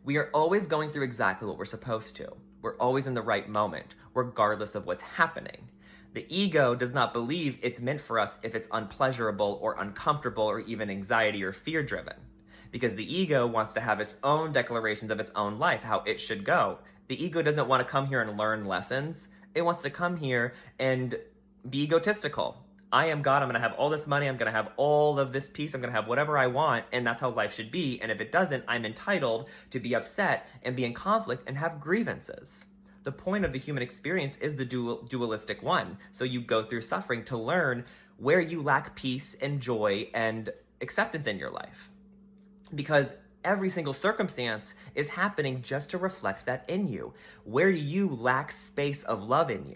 We are always going through exactly what we're supposed to. We're always in the right moment, regardless of what's happening. The ego does not believe it's meant for us if it's unpleasurable or uncomfortable or even anxiety or fear driven. Because the ego wants to have its own declarations of its own life, how it should go. The ego doesn't want to come here and learn lessons. It wants to come here and be egotistical. I am God. I'm going to have all this money. I'm going to have all of this peace. I'm going to have whatever I want. And that's how life should be. And if it doesn't, I'm entitled to be upset and be in conflict and have grievances. The point of the human experience is the dualistic one. So you go through suffering to learn where you lack peace and joy and acceptance in your life. Because every single circumstance is happening just to reflect that in you. Where do you lack space of love in you?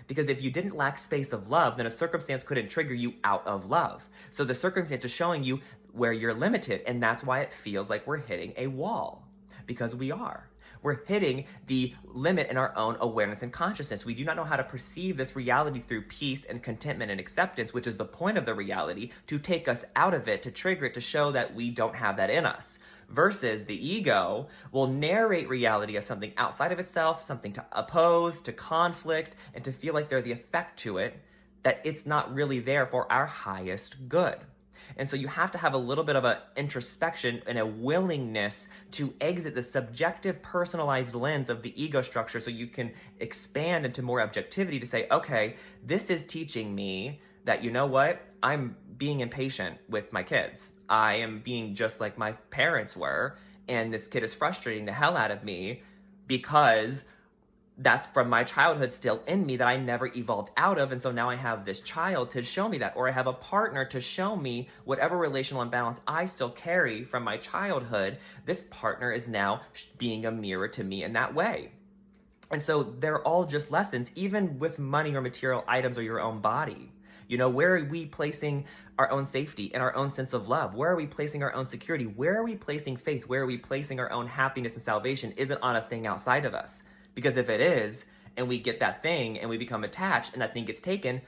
Because if you didn't lack space of love, then a circumstance couldn't trigger you out of love. So the circumstance is showing you where you're limited, and that's why it feels like we're hitting a wall. Because we are. We're hitting the limit in our own awareness and consciousness. We do not know how to perceive this reality through peace and contentment and acceptance, which is the point of the reality, to take us out of it, to trigger it, to show that we don't have that in us. Versus the ego will narrate reality as something outside of itself, something to oppose, to conflict, and to feel like they're the effect to it, that it's not really there for our highest good. And so you have to have a little bit of an introspection and a willingness to exit the subjective, personalized lens of the ego structure so you can expand into more objectivity to say, okay, this is teaching me that, you know what, I'm being impatient with my kids. I am being just like my parents were, and this kid is frustrating the hell out of me because that's from my childhood still in me that I never evolved out of. And so now I have this child to show me that, or I have a partner to show me whatever relational imbalance I still carry from my childhood. This partner is now being a mirror to me in that way. And so they're all just lessons, even with money or material items or your own body. You know, where are we placing our own safety and our own sense of love? Where are we placing our own security? Where are we placing faith? Where are we placing our own happiness and salvation? Is it on a thing outside of us? Because if it is, and we get that thing and we become attached and that thing gets taken,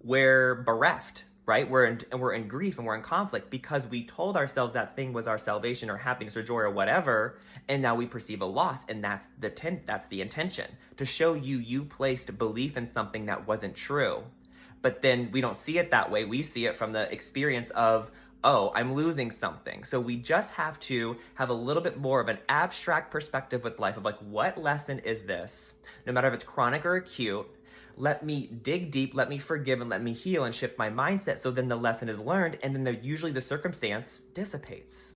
we're bereft, right? We're in grief and we're in conflict because we told ourselves that thing was our salvation or happiness or joy or whatever, and now we perceive a loss, and that's the intention, to show you placed belief in something that wasn't true. But then we don't see it that way. We see it from the experience of, oh, I'm losing something. So we just have to have a little bit more of an abstract perspective with life of like, what lesson is this? No matter if it's chronic or acute, let me dig deep, let me forgive, and let me heal and shift my mindset so then the lesson is learned, and then usually the circumstance dissipates.